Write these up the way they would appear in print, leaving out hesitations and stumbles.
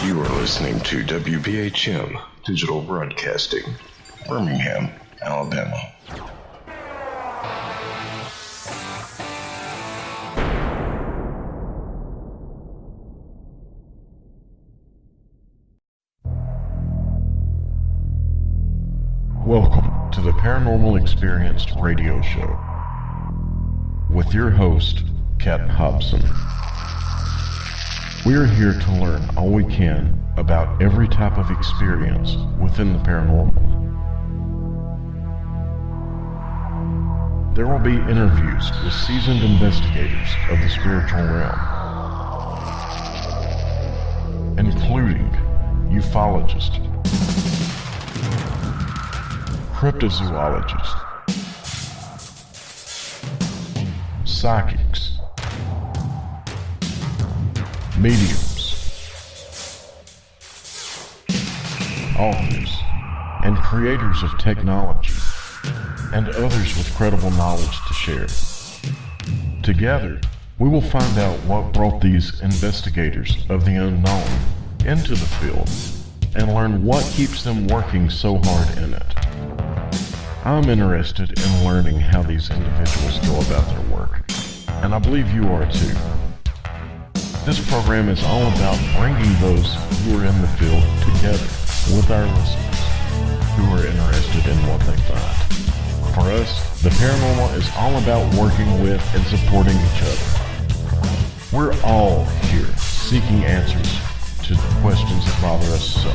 You are listening to WBHM Digital Broadcasting, Birmingham, Alabama. Welcome to the Paranormal Experience radio show with your host, Kat Hobson. We are here to learn all we can about every type of experience within the paranormal. There will be interviews with seasoned investigators of the spiritual realm, including ufologists, cryptozoologists, psychics, mediums, authors, and creators of technology, and others with credible knowledge to share. Together, we will find out what brought these investigators of the unknown into the field and learn what keeps them working so hard in it. I'm interested in learning how these individuals go about their work, and I believe you are too. This program is all about bringing those who are in the field together with our listeners who are interested in what they find. For us, the paranormal is all about working with and supporting each other. We're all here seeking answers to the questions that bother us so.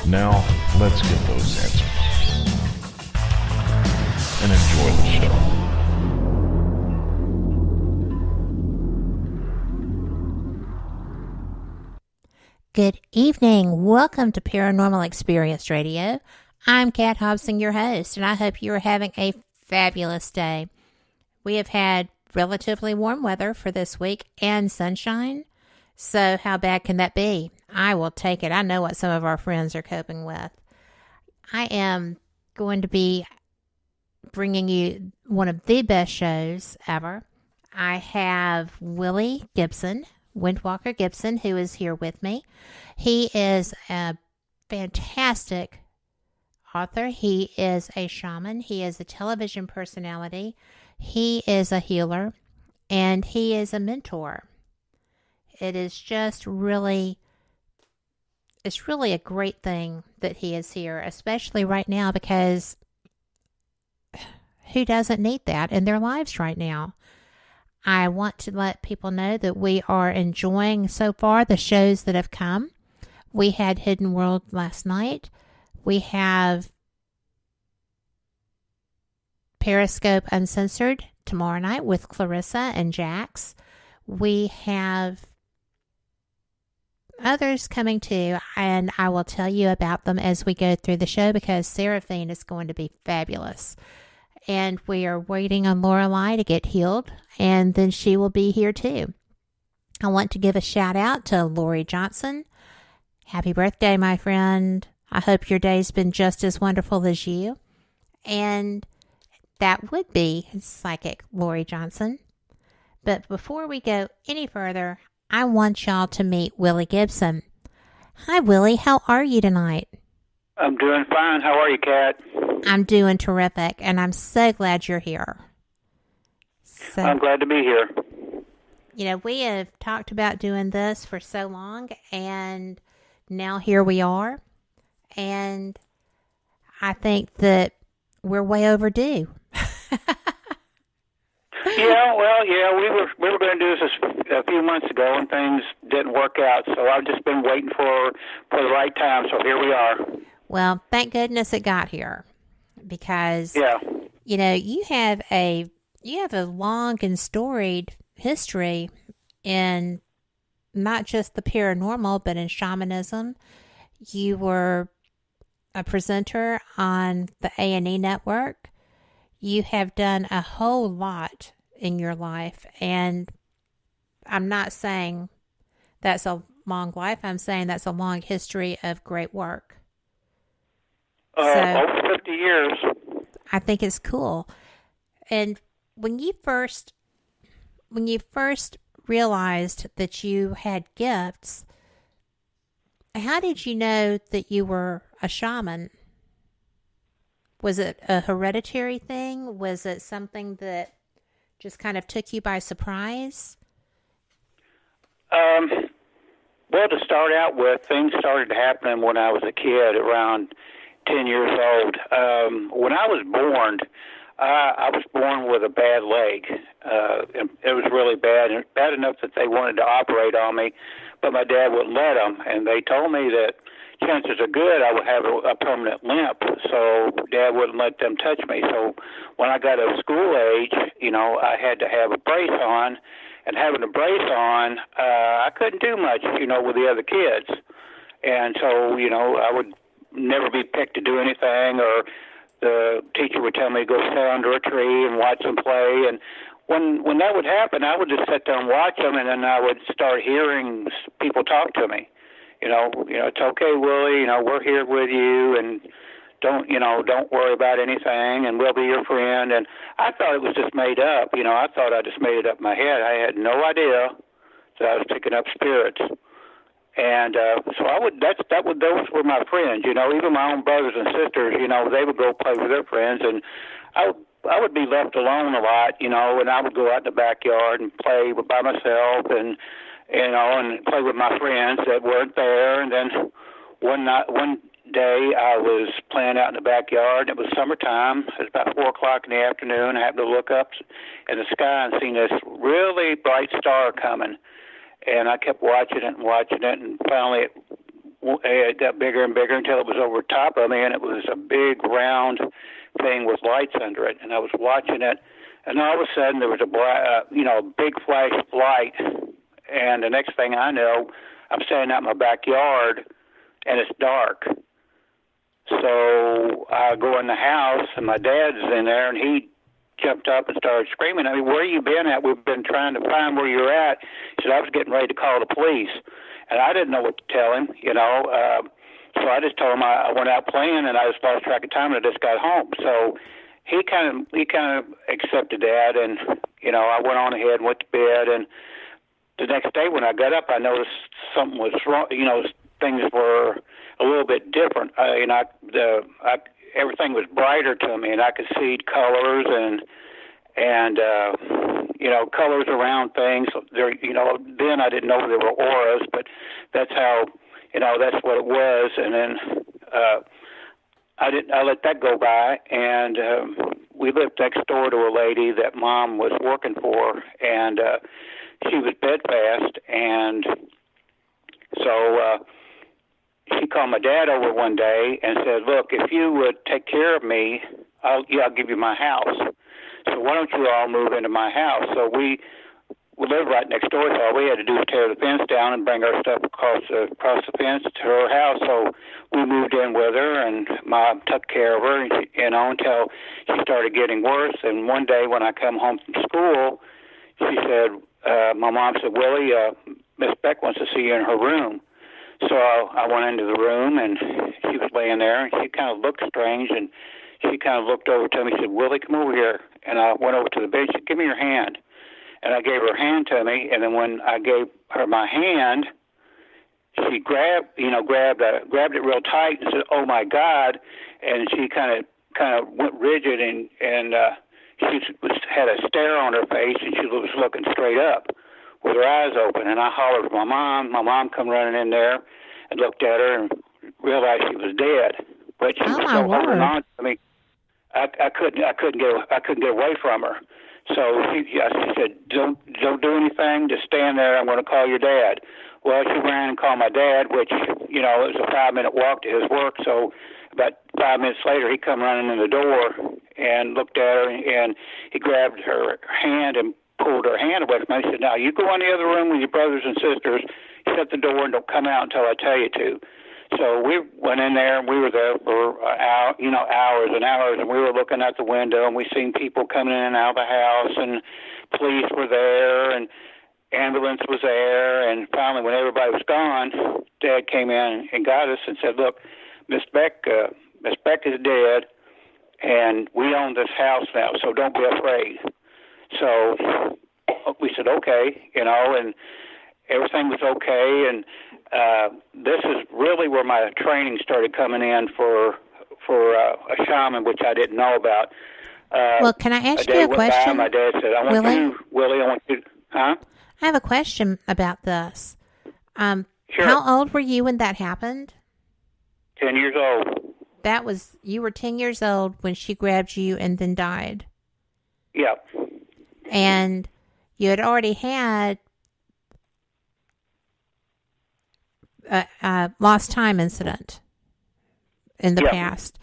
Now, let's get those answers. And enjoy the show. Good evening. Welcome to Paranormal Experience Radio. I'm Kat Hobson, your host, and I hope you are having a fabulous day. We have had relatively warm weather for this week and sunshine, so how bad can that be? I will take it. I know what some of our friends are coping with. I am going to be bringing you one of the best shows ever. I have Willie Gibson, Windwalker Gibson, who is here with me. He is a fantastic author. He is a shaman. He is a television personality. He is a healer, and he is a mentor. It is just really, it's really a great thing that he is here, especially right now, because who doesn't need that in their lives right now? I want to let people know that we are enjoying so far the shows that have come. We had Hidden World last night. We have Periscope Uncensored tomorrow night with Clarissa and Jax. We have others coming too, and I will tell you about them as we go through the show because Seraphine is going to be fabulous. And we are waiting on Lorelei to get healed, and then she will be here too. I want to give a shout out to Lori Johnson. Happy birthday, my friend. I hope your day's been just as wonderful as you. And that would be Psychic Lori Johnson. But before we go any further, I want y'all to meet Willie Gibson. Hi, Willie. How are you tonight? I'm doing fine. How are you, Kat? I'm doing terrific, and I'm so glad you're here. So, I'm glad to be here. You know, we have talked about doing this for so long, and now here we are. And I think that we're way overdue. We were going to do this a few months ago, and things didn't work out. So I've just been waiting for the right time. So here we are. Well, thank goodness it got here, because you know you have a long and storied history in not just the paranormal, but in shamanism. You were a presenter on the A&E network. You have done a whole lot in your life, and I'm not saying that's a long life. I'm saying that's a long history of great work. Over 50 years. I think it's cool. And when you first realized that you had gifts, How did you know that you were a shaman? Was it a hereditary thing? Was it something that just kind of took you by surprise? Well, to start out with, things started happening when I was a kid, around 10 years old. When I was born, I was born with a bad leg. It was really bad, bad enough that they wanted to operate on me, but my dad wouldn't let them, and they told me that chances are good I would have a permanent limp, so Dad wouldn't let them touch me. So when I got of school age, I had to have a brace on, and having a brace on, I couldn't do much, with the other kids. And so, I would never be picked to do anything, or the teacher would tell me to go sit under a tree and watch them play. And when that would happen, I would just sit there and watch them, and then I would start hearing people talk to me. It's okay, Willie. We're here with you, and don't worry about anything, and we'll be your friend. And I thought it was just made up. I thought I just made it up in my head. I had no idea that I was picking up spirits. And so those were my friends. Even my own brothers and sisters. They would go play with their friends, and I would be left alone a lot. And I would go out in the backyard and play by myself, and play with my friends that weren't there. And then one day I was playing out in the backyard. It was summertime. It was about 4 o'clock in the afternoon. I happened to look up in the sky and seen this really bright star coming. And I kept watching it, and finally it got bigger and bigger until it was over top of me, and it was a big round thing with lights under it. And I was watching it, and all of a sudden there was a big flash of light. And the next thing I know, I'm standing out in my backyard, and it's dark. So I go in the house, and my dad's in there, and he jumped up and started screaming at me, "Where you been at? We've been trying to find where you're at." He said, "I was getting ready to call the police." And I didn't know what to tell him, so I just told him I went out playing, and I just lost track of time, and I just got home. So he kind of accepted that, and, I went on ahead and went to bed. And the next day when I got up, I noticed something was wrong. Things were a little bit different. Everything was brighter to me, and I could see colors and colors around things. There, then I didn't know there were auras, but that's how, that's what it was. And then I let that go by, and we lived next door to a lady that Mom was working for, and she was bedfast, and so she called my dad over one day and said, "Look, if you would take care of me, I'll give you my house. So why don't you all move into my house?" So we lived right next door, so all we had to do was tear the fence down and bring our stuff across the fence to her house. So we moved in with her, and Mom took care of her, until she started getting worse. And one day when I come home from school, she said, my mom said, "Willie, Miss Beck wants to see you in her room." So I went into the room, and she was laying there, and she kind of looked strange, and she kind of looked over to me and said, "Willie, come over here." And I went over to the bed. She said, "Give me your hand." And I gave her hand to me, and then when I gave her my hand, she grabbed it real tight and said, "Oh my God!" And she kind of went rigid, and she had a stare on her face, and she was looking straight up with her eyes open. And I hollered at my mom. My mom come running in there and looked at her and realized she was dead. But she was still holding on to me. I couldn't get away from her. So she said, "Don't do anything. Just stand there. I'm going to call your dad." Well, she ran and called my dad, which it was a 5-minute walk to his work. So about 5 minutes later, he come running in the door and looked at her, and he grabbed her hand and pulled her hand away from me. He said, "Now you go in the other room with your brothers and sisters. Shut the door and don't come out until I tell you to." So we went in there, and we were there for hours and hours, and we were looking out the window, and we seen people coming in and out of the house, and police were there, and ambulance was there, and finally, when everybody was gone, Dad came in and got us and said, "Look, Miss Beck is dead, and we own this house now, so don't be afraid." So we said, "Okay," and everything was okay, and this is really where my training started coming in for a shaman, which I didn't know about. Well, can I ask you a question? My dad said, "I want you, Willie. I want you." Huh? I have a question about this. Sure. How old were you when that happened? 10 years old. You were 10 years old when she grabbed you and then died. Yep. And you had already had a lost time incident in the past.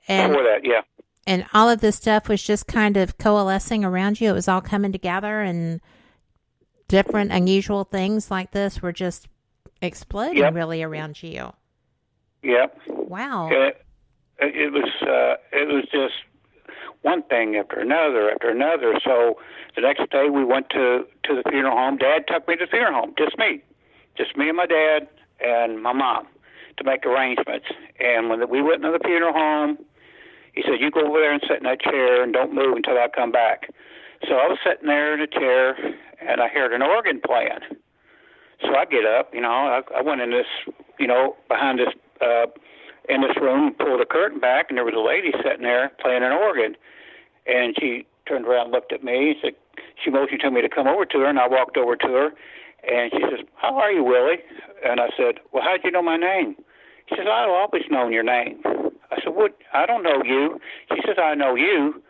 And before that, yeah. And all of this stuff was just kind of coalescing around you. It was all coming together, and different unusual things like this were just exploding really around you. Yep. Wow. It was just one thing after another. So the next day we went to the funeral home. Dad took me to the funeral home, just me and my dad and my mom, to make arrangements. And when we went to the funeral home, he said, "You go over there and sit in that chair and don't move until I come back." So I was sitting there in a chair, and I heard an organ playing. So I get up, I went in this, behind this, in this room, pulled the curtain back, and there was a lady sitting there playing an organ. And she turned around and looked at me. She motioned to me to come over to her, and I walked over to her. And she says, "How are you, Willie?" And I said, "Well, how'd you know my name?" She says, "I've always known your name." I said, "What? I don't know you." She says, "I know you."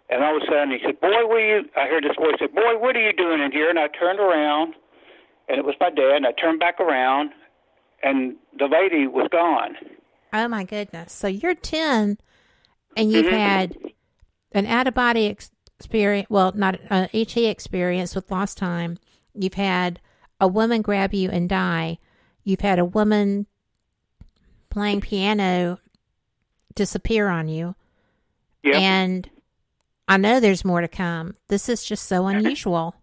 And all of a sudden he said, "Boy, I heard this voice say, 'Boy, what are you doing in here?' And I turned around, and it was my dad, and I turned back around, and the lady was gone. Oh, my goodness. So you're 10, and you've had an out-of-body experience, well, not an ET experience with lost time. You've had a woman grab you and die. You've had a woman playing piano disappear on you. Yep. And I know there's more to come. This is just so unusual,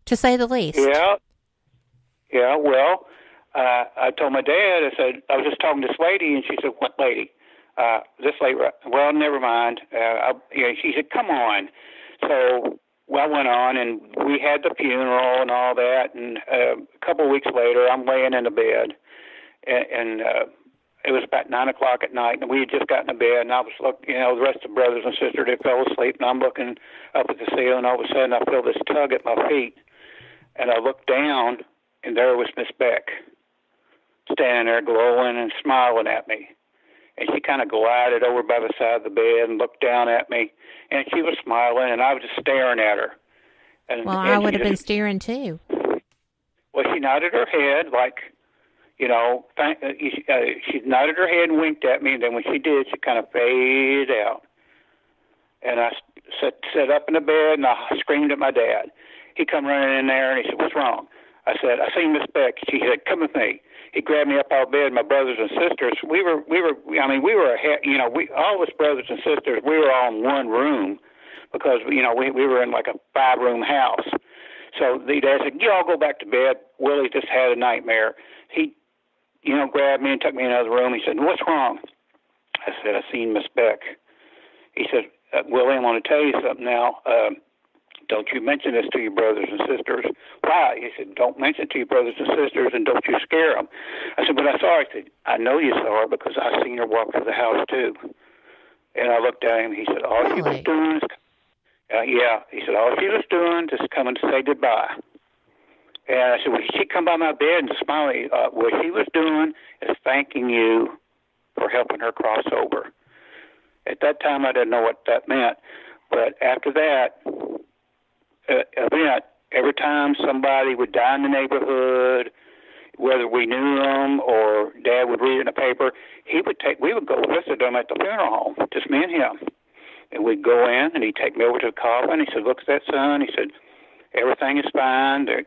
to say the least. Yeah, well, I told my dad, I said, I was just talking to this lady, and she said, "What lady?" This lady. Well, never mind. She said, "Come on." So I went on, and we had the funeral and all that, and a couple of weeks later, I'm laying in the bed, and it was about 9 o'clock at night, and we had just gotten to bed, and I was looking, the rest of the brothers and sisters, they fell asleep, and I'm looking up at the ceiling, and all of a sudden I feel this tug at my feet, and I looked down, and there was Miss Beck, standing there glowing and smiling at me. And she kind of glided over by the side of the bed and looked down at me, and she was smiling, and I was just staring at her. And I would have been staring too. Well, she nodded her head like, she nodded her head and winked at me, and then when she did, she kind of faded out. And I sat up in the bed, and I screamed at my dad. He come running in there, and he said, "What's wrong?" I said, "I seen Miss Beck." She said, "Come with me." He grabbed me up out of bed. My brothers and sisters, we were, all of us brothers and sisters, we were all in one room because, we were in like a 5-room house. So the dad said, "You all go back to bed. Willie just had a nightmare." He, grabbed me and took me in another room. He said, "What's wrong?" I said, "I seen Miss Beck." He said, "Willie, I want to tell you something now. Don't you mention this to your brothers and sisters." "Why?" He said, "Don't mention it to your brothers and sisters, and don't you scare them." I said, "But I saw her." He said, "I know you saw her because I seen her walk through the house too." And I looked at him. He said, "All she was doing is, He said, all she was doing is coming to say goodbye." And I said, "Well, she come by my bed and smile. What she was doing is thanking you for helping her cross over." At that time, I didn't know what that meant, but after that event, every time somebody would die in the neighborhood, whether we knew them or Dad would read it in the paper, we would go visit them at the funeral home, just me and him. And we'd go in, and he'd take me over to the coffin. He said, "Look at that, son." He said, "Everything is fine. Their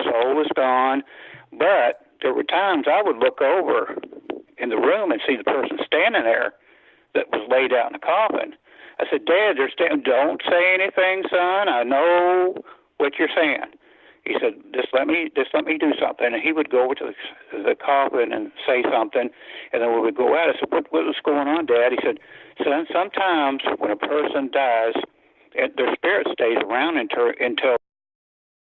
soul is gone." But there were times I would look over in the room and see the person standing there that was laid out in the coffin. I said, "Dad, don't say anything, son. I know what you're saying." He said, just let me do something." And he would go over to the coffin and say something, and then we would go out. I said, what was going on, Dad?" He said, "Son, sometimes when a person dies, their spirit stays around until